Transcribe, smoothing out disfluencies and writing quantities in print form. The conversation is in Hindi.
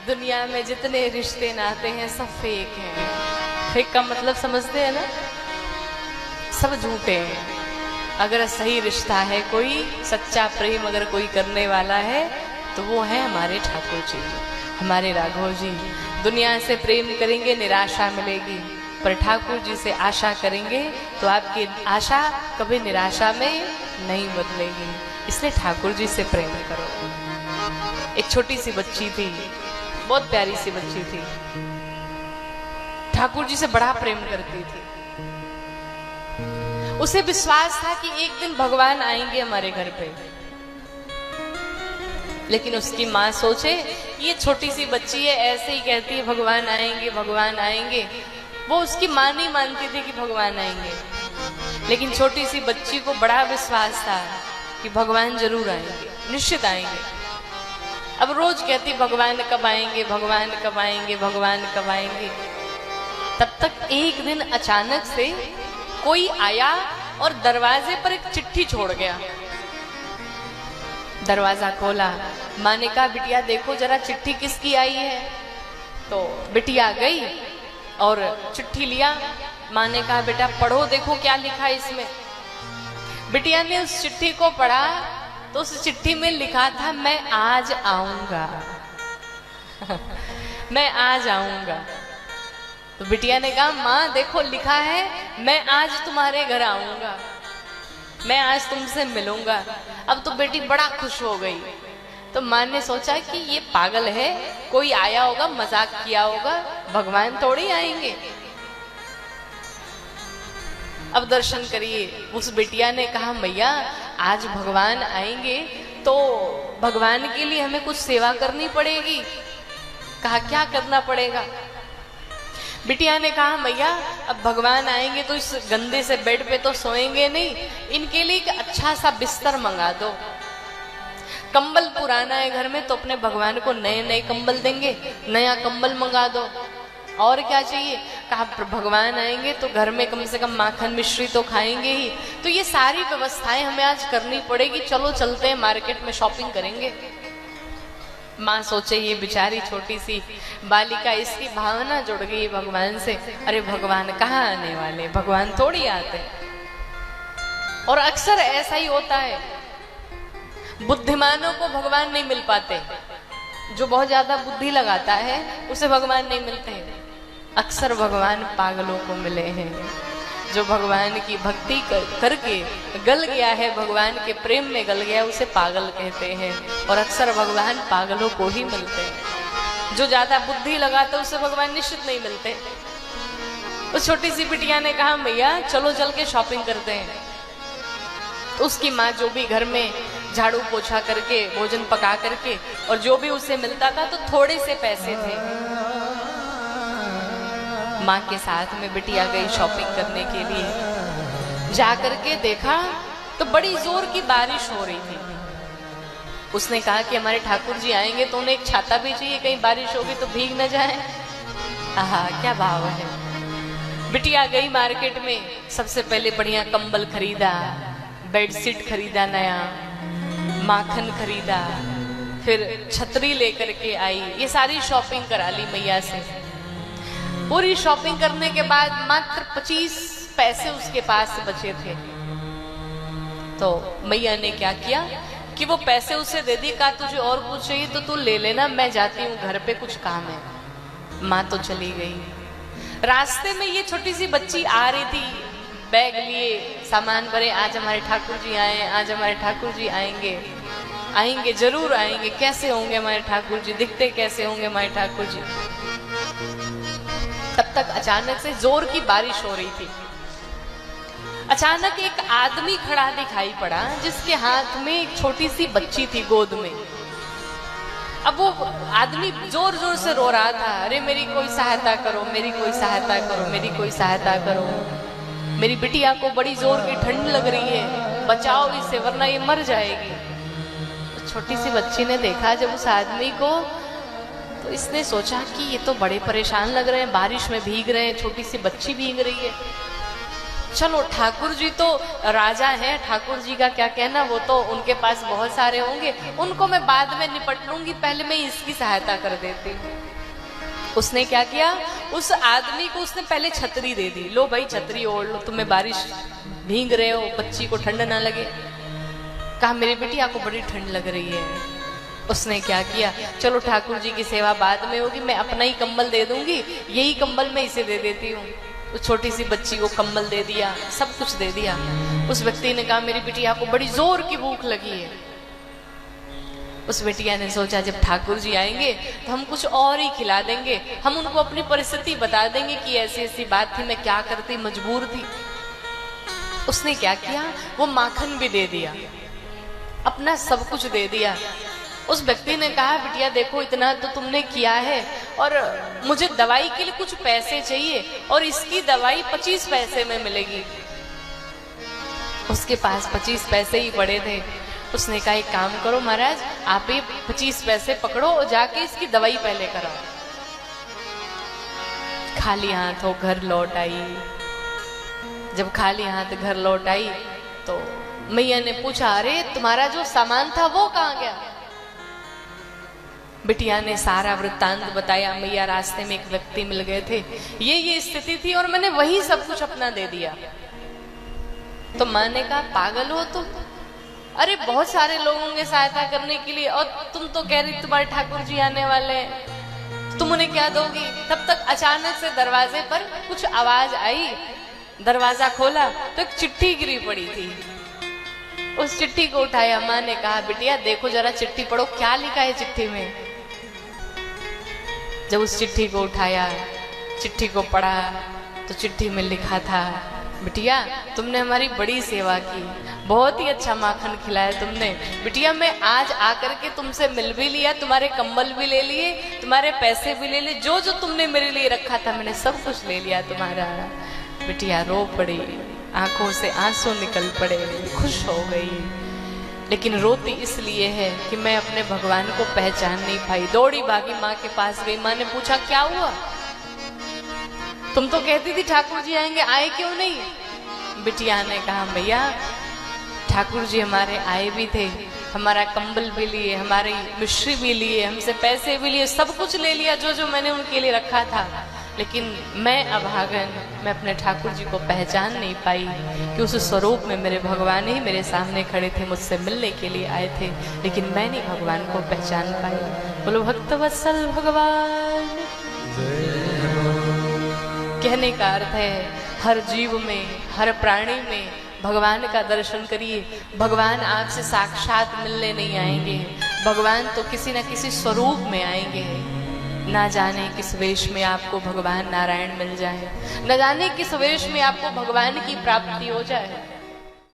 दुनिया में जितने रिश्ते नाते हैं सब फेक हैं। फेक का मतलब समझते हैं ना, सब झूठे हैं। अगर सही रिश्ता है, कोई सच्चा प्रेम अगर कोई करने वाला है तो वो है हमारे ठाकुर जी, हमारे राघव जी। दुनिया से प्रेम करेंगे निराशा मिलेगी, पर ठाकुर जी से आशा करेंगे तो आपकी आशा कभी निराशा में नहीं बदलेगी। इसलिए ठाकुर जी से प्रेम करो। एक छोटी सी बच्ची थी, बहुत प्यारी सी बच्ची थी, ठाकुर जी से बड़ा प्रेम करती थी। उसे विश्वास था कि एक दिन भगवान आएंगे हमारे घर पे। लेकिन उसकी माँ सोचे ये छोटी सी बच्ची है, ऐसे ही कहती है भगवान आएंगे भगवान आएंगे। वो उसकी माँ नहीं मानती थी कि भगवान आएंगे, लेकिन छोटी सी बच्ची को बड़ा विश्वास था कि भगवान जरूर आएंगे, निश्चित आएंगे। अब रोज कहती भगवान कब आएंगे भगवान कब आएंगे भगवान कब आएंगे। तब तक एक दिन अचानक से कोई आया और दरवाजे पर एक चिट्ठी छोड़ गया। दरवाजा खोला, माँ ने कहा बिटिया देखो जरा चिट्ठी किसकी आई है। तो बिटिया गई और चिट्ठी लिया। माँ ने कहा बेटा पढ़ो, देखो क्या लिखा है इसमें। बिटिया ने उस चिट्ठी को पढ़ा तो उस चिट्ठी में लिखा था मैं आज आऊंगा मैं आज आऊंगा। तो बिटिया ने कहा माँ देखो लिखा है मैं आज तुम्हारे घर आऊंगा, मैं आज तुमसे मिलूंगा। अब तो बेटी बड़ा खुश हो गई। तो माँ ने सोचा कि ये पागल है, कोई आया होगा मजाक किया होगा, भगवान थोड़ी आएंगे। अब दर्शन करिए। उस बिटिया ने कहा मैया आज भगवान आएंगे तो भगवान के लिए हमें कुछ सेवा करनी पड़ेगी। कहा क्या करना पड़ेगा। बिटिया ने कहा मैया अब भगवान आएंगे तो इस गंदे से बेड पे तो सोएंगे नहीं, इनके लिए एक अच्छा सा बिस्तर मंगा दो। कंबल पुराना है घर में तो अपने भगवान को नए नए कंबल देंगे, नया कंबल मंगा दो। और क्या चाहिए। कहा भगवान आएंगे तो घर में कम से कम माखन मिश्री तो खाएंगे ही, तो ये सारी व्यवस्थाएं हमें आज करनी पड़ेगी, चलो चलते हैं मार्केट में शॉपिंग करेंगे। माँ सोचे ये बेचारी छोटी सी बालिका, इसकी भावना जुड़ गई भगवान से। अरे भगवान कहाँ आने वाले, भगवान थोड़ी आते। और अक्सर ऐसा ही होता है, बुद्धिमानों को भगवान नहीं मिल पाते। जो बहुत ज्यादा बुद्धि लगाता है उसे भगवान नहीं मिलते हैं। अक्सर भगवान पागलों को मिले हैं। जो भगवान की भक्ति करके गल गया है, भगवान के प्रेम में गल गया, उसे पागल कहते हैं। और अक्सर भगवान पागलों को ही मिलते हैं। जो ज्यादा बुद्धि लगाते उसे भगवान निश्चित नहीं मिलते। उस छोटी सी बिटिया ने कहा भैया चलो चल के शॉपिंग करते हैं। तो उसकी माँ जो भी घर में झाड़ू पोछा करके भोजन पका करके और जो भी उसे मिलता था तो थोड़े से पैसे थे। माँ के साथ में बिटिया गई शॉपिंग करने के लिए। जा करके देखा तो बड़ी जोर की बारिश हो रही थी। उसने कहा कि हमारे ठाकुर जी आएंगे तो उन्हें एक छाता भी चाहिए, कहीं बारिश होगी तो भीग न जाए। आहा क्या भाव है। बिटिया गई मार्केट में, सबसे पहले बढ़िया कंबल खरीदा, बेडशीट खरीदा नया, माखन खरीदा, फिर छतरी लेकर के आई। ये सारी शॉपिंग करा ली मैया से। पूरी शॉपिंग करने के बाद मात्र 25 पैसे उसके पास बचे थे। तो मैया ने क्या किया कि वो पैसे उसे दे दी। कहा तुझे और कुछ चाहिए तो तू ले लेना, मैं जाती हूँ घर पे कुछ काम है। माँ तो चली गई। रास्ते में ये छोटी सी बच्ची आ रही थी, बैग लिए, सामान भरे, आज हमारे ठाकुर जी आए, आज हमारे ठाकुर जी आएंगे, आएंगे जरूर आएंगे। कैसे होंगे हमारे ठाकुर जी, दिखते कैसे होंगे हमारे ठाकुर जी। तब तक अचानक से जोर की बारिश हो रही थी। अचानक एक आदमी खड़ा दिखाई पड़ा जिसके हाथ में एक छोटी सी बच्ची थी गोद में। अब वो आदमी जोर जोर से रो रहा था, अरे मेरी कोई सहायता करो, मेरी कोई सहायता करो, मेरी कोई सहायता करो, मेरी बिटिया को बड़ी जोर की ठंड लग रही है, बचाओ इसे वरना ये मर जाएगी। तो छोटी सी बच्ची ने देखा जब उस आदमी को, तो इसने सोचा कि ये तो बड़े परेशान लग रहे हैं, बारिश में भीग रहे हैं, छोटी सी बच्ची भीग रही है। चलो ठाकुर जी तो राजा हैं, ठाकुर जी का क्या कहना, वो तो उनके पास बहुत सारे होंगे, उनको मैं बाद में निपट लूंगी, पहले मैं इसकी सहायता कर देती हूँ। उसने क्या किया, उस आदमी को उसने पहले छतरी दे दी, लो भाई छतरी ओढ़ लो, तुम्हें बारिश भीग रहे हो, बच्ची को ठंड ना लगे। कहा मेरी बिटिया को बड़ी ठंड लग रही है। उसने क्या किया, चलो ठाकुर जी की सेवा बाद में होगी, मैं अपना ही कंबल दे दूंगी, यही कंबल मैं इसे दे देती हूँ। उस छोटी सी बच्ची को कंबल दे दिया, सब कुछ दे दिया। उस व्यक्ति ने कहा मेरी बिटिया को बड़ी जोर की भूख लगी है। उस बिटिया ने सोचा जब ठाकुर जी आएंगे तो हम कुछ और ही खिला देंगे, हम उनको अपनी परिस्थिति बता देंगे कि ऐसी ऐसी बात थी, मैं क्या करती, मजबूर थी। उसने क्या किया, वो माखन भी दे दिया, अपना सब कुछ दे दिया। उस व्यक्ति ने कहा बिटिया देखो इतना तो तुमने किया है, और मुझे दवाई के लिए कुछ पैसे चाहिए, और इसकी दवाई 25 पैसे में मिलेगी। उसके पास 25 पैसे ही पड़े थे। उसने कहा एक काम करो महाराज, आप ही 25 पैसे पकड़ो और जाके इसकी दवाई पहले कराओ। खाली हाथ हो घर लौट आई। जब खाली हाथ घर लौट आई तो मैया ने पूछा अरे तुम्हारा जो सामान था वो कहाँ गया। बिटिया ने सारा वृत्तांत बताया, मैया रास्ते में एक व्यक्ति मिल गए थे, ये स्थिति थी और मैंने वही सब कुछ अपना दे दिया। तो माँ ने कहा पागल हो तुम, अरे बहुत सारे लोगों की सहायता करने के लिए, और तुम तो कह रही तुम्हारे ठाकुर जी आने वाले हैं, तुम उन्हें क्या दोगी। तब तक अचानक से दरवाजे पर कुछ आवाज आई, दरवाजा खोला तो एक चिट्ठी गिरी पड़ी थी। उस चिट्ठी को उठाया, माँ ने कहा बिटिया देखो जरा चिट्ठी पढ़ो, क्या लिखा है चिट्ठी में। जब उस चिट्ठी को उठाया, चिट्ठी को पढ़ा तो चिट्ठी में लिखा था बिटिया तुमने हमारी बड़ी सेवा की, बहुत ही अच्छा माखन खिलाया तुमने। बिटिया मैं आज आकर के तुमसे मिल भी लिया, तुम्हारे कंबल भी ले लिए, तुम्हारे पैसे भी ले लिए, जो जो तुमने मेरे लिए रखा था मैंने सब कुछ ले लिया तुम्हारा। बिटिया रो पड़ी, आंखों से आंसू निकल पड़े, खुश हो गई, लेकिन रोती इसलिए है कि मैं अपने भगवान को पहचान नहीं पाई। दौड़ी भागी माँ के पास गई। माँ ने पूछा क्या हुआ, तुम तो कहती थी ठाकुर जी आएंगे, आए क्यों नहीं। बिटिया ने कहा भैया ठाकुर जी हमारे आए भी थे, हमारा कंबल भी लिए, हमारी मिश्री भी लिए, हमसे पैसे भी लिए, सब कुछ ले लिया जो जो मैंने उनके लिए रखा था, लेकिन मैं अभागन, मैं अपने ठाकुर जी को पहचान नहीं पाई कि उस स्वरूप में मेरे भगवान ही मेरे सामने खड़े थे, मुझसे मिलने के लिए आए थे, लेकिन मैं नहीं भगवान को पहचान पाई। बोलो भक्तवत्सल भगवान। कहने का अर्थ है हर जीव में, हर प्राणी में भगवान का दर्शन करिए। भगवान आपसे साक्षात मिलने नहीं आएंगे, भगवान तो किसी न किसी स्वरूप में आएंगे। ना जाने किस वेश में आपको भगवान नारायण मिल जाए, न जाने किस वेश में आपको भगवान की प्राप्ति हो जाए।